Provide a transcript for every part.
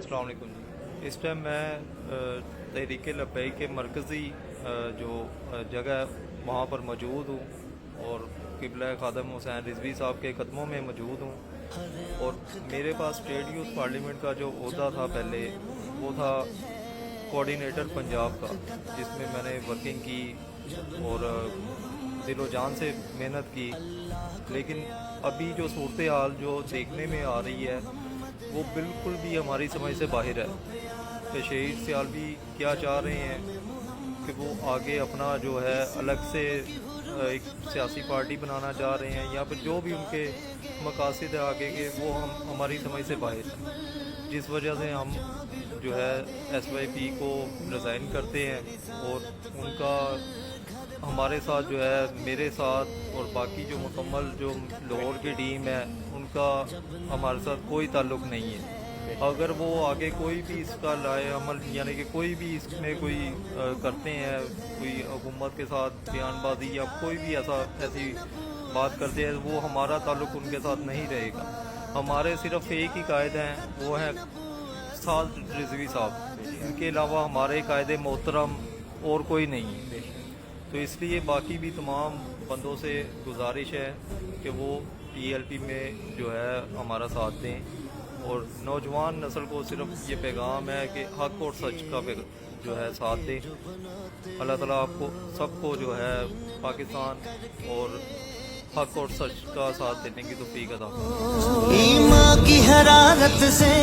السلام علیکم جی۔ اس ٹائم میں تحریک لبیک کے مرکزی جو جگہ ہے وہاں پر موجود ہوں اور قبلہ خادم حسین رضوی صاحب کے قدموں میں موجود ہوں، اور میرے پاس اسٹیٹ یوتھ پارلیمنٹ کا جو عہدہ تھا پہلے وہ تھا کوآرڈینیٹر پنجاب کا، جس میں میں نے ورکنگ کی اور دل و جان سے محنت کی، لیکن ابھی جو صورتحال جو دیکھنے میں آ رہی ہے وہ بالکل بھی ہماری سمجھ سے باہر ہے کہ شہید سیالوی کیا چاہ رہے ہیں کہ وہ آگے اپنا جو ہے الگ سے ایک سیاسی پارٹی بنانا چاہ رہے ہیں، یا پھر جو بھی ان کے مقاصد ہے آگے کے وہ ہماری سمجھ سے باہر ہے، جس وجہ سے ہم جو ہے ایس وائی پی کو ریزائن کرتے ہیں، اور ان کا ہمارے ساتھ جو ہے میرے ساتھ اور باقی جو مکمل جو لاہور کی ٹیم ہے ان کا ہمارے ساتھ کوئی تعلق نہیں ہے۔ اگر وہ آگے کوئی بھی اس کا لائے عمل، یعنی کہ کوئی بھی اس میں کوئی کرتے ہیں، کوئی حکومت کے ساتھ بیان بازی یا کوئی بھی ایسی بات کرتے ہیں، وہ ہمارا تعلق ان کے ساتھ نہیں رہے گا۔ ہمارے صرف ایک ہی قائد ہیں، وہ ہیں سعد رضوی صاحب، ان کے علاوہ ہمارے قائد محترم اور کوئی نہیں ہے۔ تو اس لیے باقی بھی تمام بندوں سے گزارش ہے کہ وہ ٹی ایل پی میں جو ہے ہمارا ساتھ دیں، اور نوجوان نسل کو صرف یہ پیغام ہے کہ حق اور سچ کا جو ہے ساتھ دیں۔ اللہ تعالیٰ آپ کو سب کو جو ہے پاکستان اور حق اور سچ کا ساتھ دینے کی توفیق عطا فرمائے۔ ایمان کی حرارت سے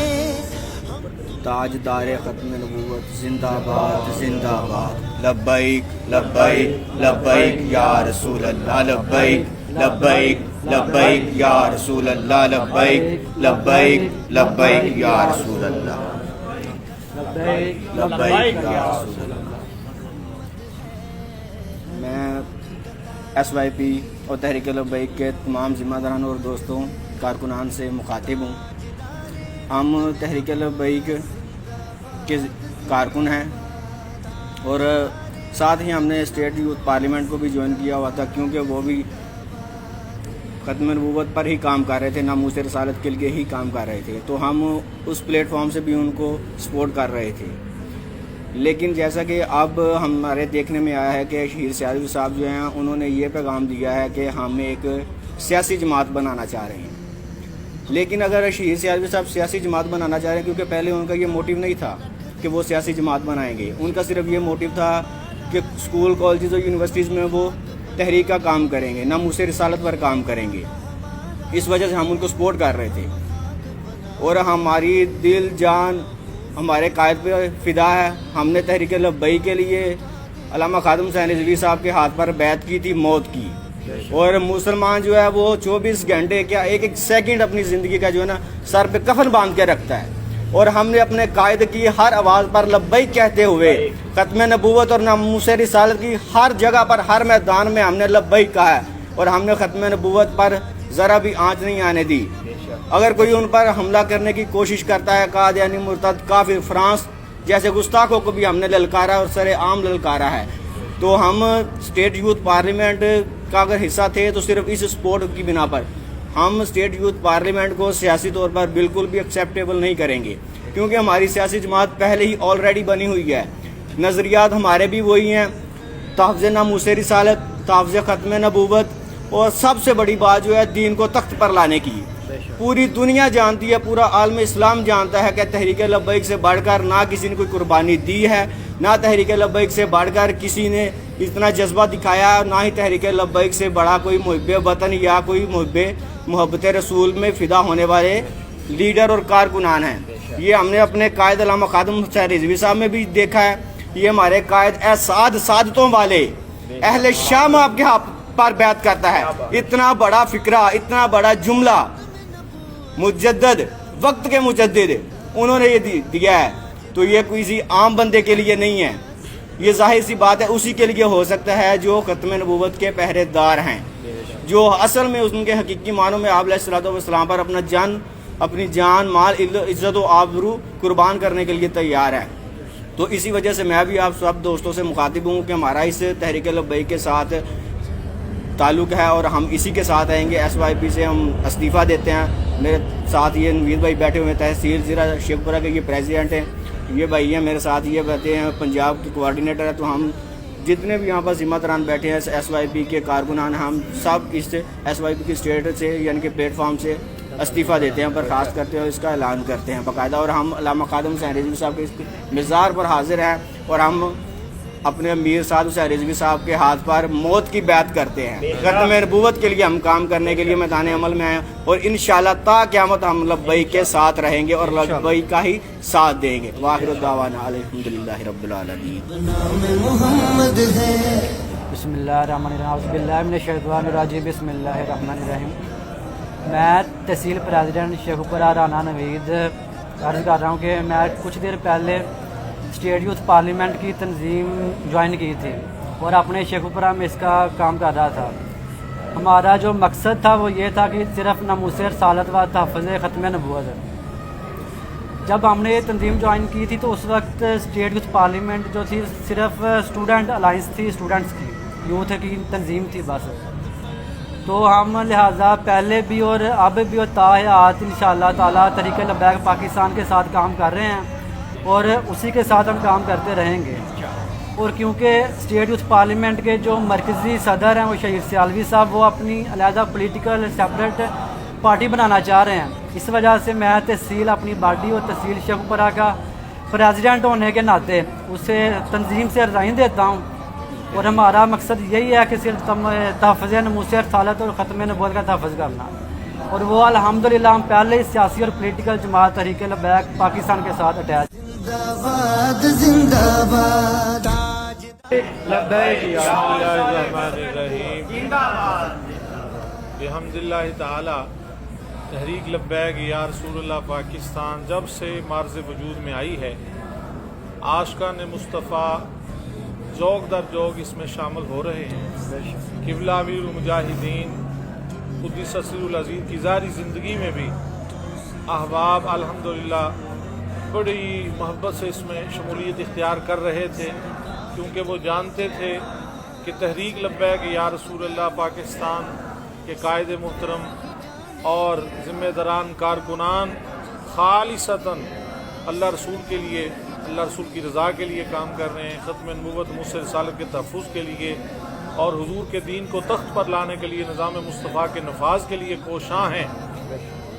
تاجدار ختم نبوت زندہ باد زندہ باد، لبیک لبیک لبیک یا رسول اللہ، لبیک لبیک لبیک یا رسول اللہ، لبیک لبیک لبیک یا رسول اللہ، لبیک یا رسول اللہ۔ میں ایس وائی پی اور تحریک لبیک کے تمام ذمہ داران اور دوستوں کارکنان سے مخاطب ہوں۔ ہم تحریک لبیک کے کارکن ہیں اور ساتھ ہی ہم نے اسٹیٹ یوتھ پارلیمنٹ کو بھی جوائن کیا ہوا تھا، کیونکہ وہ بھی ختم نبوت پر ہی کام کر رہے تھے، ناموس رسالت کے لیے ہی کام کر رہے تھے، تو ہم اس پلیٹ فارم سے بھی ان کو سپورٹ کر رہے تھے۔ لیکن جیسا کہ اب ہمارے دیکھنے میں آیا ہے کہ شہید سیالوی صاحب جو ہیں انہوں نے یہ پیغام دیا ہے کہ ہم ایک سیاسی جماعت بنانا چاہ رہے ہیں۔ لیکن اگر شہید سیالوی صاحب سیاسی جماعت بنانا چاہ رہے ہیں، کیونکہ پہلے ان کا یہ موٹیو نہیں تھا کہ وہ سیاسی جماعت بنائیں گے، ان کا صرف یہ موٹیو تھا کہ اسکول کالجز اور یونیورسٹیز میں وہ تحریک کا کام کریں گے، ناموس رسالت پر کام کریں گے۔ اس وجہ سے ہم ان کو سپورٹ کر رہے تھے، اور ہماری دل جان ہمارے قائد پہ فدا ہے۔ ہم نے تحریک لبیک کے لیے علامہ خادم حسین رضوی صاحب کے ہاتھ پر بیعت کی تھی موت کی، اور مسلمان جو ہے وہ 24 گھنٹے کیا ایک ایک سیکنڈ اپنی زندگی کا جو ہے نا سر پہ کفن باندھ کے رکھتا ہے، اور ہم نے اپنے قائد کی ہر آواز پر لبیک کہتے ہوئے ختم نبوت اور ناموس رسالت کی ہر جگہ پر ہر میدان میں ہم نے لبیک کہا ہے، اور ہم نے ختم نبوت پر ذرا بھی آنچ نہیں آنے دی۔ اگر کوئی ان پر حملہ کرنے کی کوشش کرتا ہے، قادیانی مرتد کافر فرانس جیسے گستاخوں کو بھی ہم نے للکارا اور سر عام للکارا ہے۔ تو ہم اسٹیٹ یوتھ پارلیمنٹ کا اگر حصہ تھے تو صرف اس سپورٹ کی بنا پر ہم اسٹیٹ یوتھ پارلیمنٹ کو سیاسی طور پر بالکل بھی ایکسیپٹیبل نہیں کریں گے، کیونکہ ہماری سیاسی جماعت پہلے ہی آلریڈی بنی ہوئی ہے، نظریات ہمارے بھی وہی ہیں، تحفظ ناموس رسالت، تحفظ ختم نبوت، اور سب سے بڑی بات جو ہے دین کو تخت پر لانے کی۔ پوری دنیا جانتی ہے، پورا عالم اسلام جانتا ہے کہ تحریک لبیک سے بڑھ کر نہ کسی نے کوئی قربانی دی ہے، نہ تحریک لبیک سے بڑھ کر کسی نے اتنا جذبہ دکھایا، نہ ہی تحریک لبیک سے بڑا کوئی محب وطن یا کوئی محبت رسول میں فدا ہونے والے لیڈر اور کارکنان ہیں۔ یہ ہم نے اپنے قائد علامہ خادم حسین رضوی صاحب میں بھی دیکھا ہے، یہ ہمارے قائد سعادتوں والے اہل شام آپ کے ہاتھ پر بیعت کرتا ہے۔ اتنا بڑا فکرہ، اتنا بڑا جملہ مجدد، وقت کے مجدد انہوں نے یہ دیا ہے، تو یہ کسی عام بندے کے لیے نہیں ہے، یہ ظاہر سی بات ہے اسی کے لیے ہو سکتا ہے جو ختم نبوت کے پہرے دار ہیں، جو اصل میں ان کے حقیقی معنوں میں آپ علیہ الصلوۃ والسلام پر اپنی جان مال عزت و آبرو قربان کرنے کے لیے تیار ہے۔ تو اسی وجہ سے میں بھی آپ سب دوستوں سے مخاطب ہوں کہ ہمارا اس تحریک لبیک کے ساتھ تعلق ہے اور ہم اسی کے ساتھ آئیں گے۔ ایس وائی پی سے ہم استعفیٰ دیتے ہیں، میرے ساتھ یہ نوید بھائی بیٹھے ہوئے ہیں، تحصیل ضلع شیخوپورہ کے یہ پریزیڈنٹ ہیں، یہ بھائی ہیں میرے ساتھ، یہ بیٹھے ہیں پنجاب کے کوآرڈینیٹر ہیں. تو ہم جتنے بھی یہاں پر ذمہ داران بیٹھے ہیں ایس وائی پی کے کارکنان، ہم سب اس ایس وائی پی کی اسٹیٹ سے یعنی کہ پلیٹ فارم سے استعفیٰ دیتے ہیں، برخاست کرتے ہیں اور اس کا اعلان کرتے ہیں باقاعدہ. اور ہم علامہ خادم حسین رضوی صاحب کے اس مزار پر حاضر ہیں اور ہم اپنے امیر سعد حسین رضوی صاحب کے ہاتھ پر موت کی بیعت کرتے ہیں. ختم نبوت کے لیے ہم کام کرنے کے لیے میدان عمل میں ہیں اور انشاءاللہ تا قیامت ہم لبیک کے ساتھ رہیں گے اور لبیک کا ہی ساتھ دیں گے. وآخر دعوانا الحمدللہ رب العالمین. نام محمد ہے. بسم اللہ الرحمن الرحیم. اعوذ باللہ من الشیطان الرجیم. بسم اللہ الرحمن الرحیم. میں تحصیل پریزیڈنٹ شیخوپورہ رانا نوید عرض کر رہا ہوں کہ میں کچھ دیر پہلے اسٹیٹ یوتھ پارلیمنٹ کی تنظیم جوائن کی تھی اور اپنے شیخوپورہ میں اس کا کام کر رہا تھا. ہمارا جو مقصد تھا وہ یہ تھا کہ صرف ناموس رسالت و تحفظ ختم نبوت. جب ہم نے یہ تنظیم جوائن کی تھی تو اس وقت اسٹیٹ یوتھ پارلیمنٹ جو تھی صرف اسٹوڈنٹ الائنس تھی، اسٹوڈنٹس کی یوتھ کی تنظیم تھی بس. تو ہم لہٰذا پہلے بھی اور اب بھی اور تا حیات انشاءاللہ تعالیٰ تحریک لبیک پاکستان کے ساتھ کام کر رہے ہیں اور اسی کے ساتھ ہم کام کرتے رہیں گے. اور کیونکہ اسٹیٹ یوتھ پارلیمنٹ کے جو مرکزی صدر ہیں وہ شہید سیالوی صاحب، وہ اپنی علیحدہ پولیٹیکل سیپریٹ پارٹی بنانا چاہ رہے ہیں، اس وجہ سے میں تحصیل اپنی باڈی اور تحصیل شیخوپورہ کا پریزیڈنٹ ہونے کے ناطے اسے تنظیم سے ریزائن دیتا ہوں. اور ہمارا مقصد یہی ہے کہ صرف تحفظ ناموس رسالت اور ختم نبوت کا تحفظ کرنا. اور وہ الحمدللہ ہم پہلے ہی سیاسی اور پولیٹیکل جماعت تحریک لبیک پاکستان کے ساتھ اٹیچ. زندہ باد زندہ باد. بسم اللہ الرحمن الرحیم. بحمداللہ تعالی تحریک لبیک یا رسول اللہ پاکستان جب سے معرض وجود میں آئی ہے، عاشقان مصطفیٰ ذوق در ذوق اس میں شامل ہو رہے ہیں. قبلہ امیر المجاہدین قدس سر العزیز کی ظاہری زندگی میں بھی احباب الحمدللہ بڑی محبت سے اس میں شمولیت اختیار کر رہے تھے، کیونکہ وہ جانتے تھے کہ تحریک لبیک یا رسول اللہ پاکستان کے قائد محترم اور ذمہ داران کارکنان خالصتاً اللہ رسول کے لیے، اللہ رسول کی رضا کے لیے کام کر رہے ہیں، ختم نبوت ناموس رسالت کے تحفظ کے لیے اور حضور کے دین کو تخت پر لانے کے لیے، نظام مصطفیٰ کے نفاذ کے لیے کوشاں ہیں.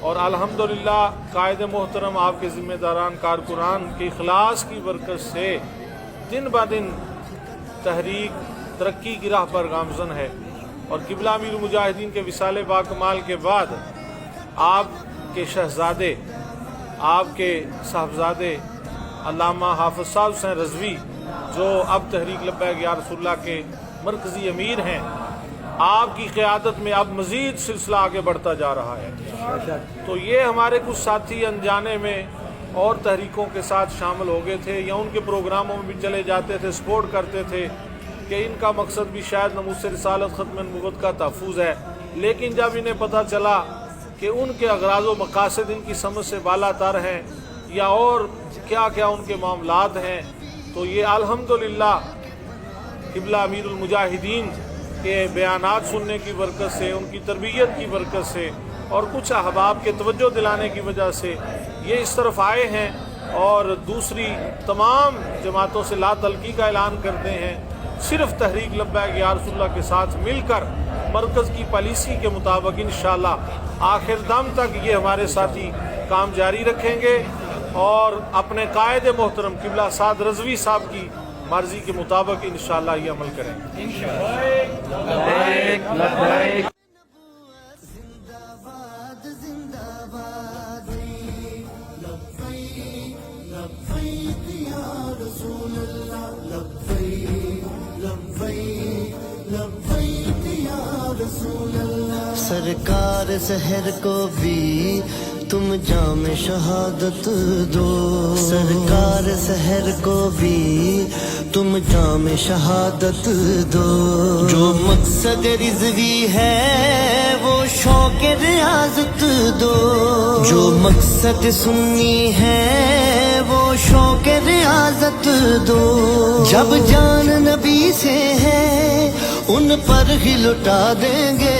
اور الحمدللہ قائد محترم آپ کے ذمہ داران کارکنان کے اخلاص کی برکت سے دن بہ دن تحریک ترقی کی راہ پر گامزن ہے. اور قبلہ امیر المجاہدین کے وصال باکمال کے بعد آپ کے شہزادے، آپ کے صاحبزادے علامہ حافظ صاحب حسین رضوی جو اب تحریک لبیک یا رسول اللہ کے مرکزی امیر ہیں، آپ کی قیادت میں اب مزید سلسلہ آگے بڑھتا جا رہا ہے. تو یہ ہمارے کچھ ساتھی انجانے میں اور تحریکوں کے ساتھ شامل ہو گئے تھے یا ان کے پروگراموں میں بھی چلے جاتے تھے، سپورٹ کرتے تھے کہ ان کا مقصد بھی شاید ناموس رسالت ختم نبوت کا تحفظ ہے. لیکن جب انہیں پتہ چلا کہ ان کے اغراض و مقاصد ان کی سمجھ سے بالا تر ہیں یا اور کیا کیا ان کے معاملات ہیں، تو یہ الحمدللہ قبلہ امیر المجاہدین کے بیانات سننے کی برکت سے، ان کی تربیت کی برکت سے اور کچھ احباب کے توجہ دلانے کی وجہ سے یہ اس طرف آئے ہیں اور دوسری تمام جماعتوں سے لا تلقی کا اعلان کرتے ہیں. صرف تحریک لبیک یا رسول اللہ کے ساتھ مل کر مرکز کی پالیسی کے مطابق انشاءاللہ آخر دم تک یہ ہمارے ساتھی کام جاری رکھیں گے اور اپنے قائد محترم قبلہ سعد رضوی صاحب کی مرضی کے مطابق انشاءاللہ یہ عمل کریں گے. زندہ باد زندہ باد. لبیک لبیک یا رسول اللہ. لبیک لبیک لبیک یا رسول اللہ. سرکار سحر کو بھی تم جام شہادت دو. سرکار سحر کو بھی تم جام شہادت دو. جو مقصد رضوی ہے وہ شوق ریاضت دو. جو مقصد سنی ہے وہ شوق ریاضت دو. جب جان نبی سے ہے ان پر ہی لٹا دیں گے.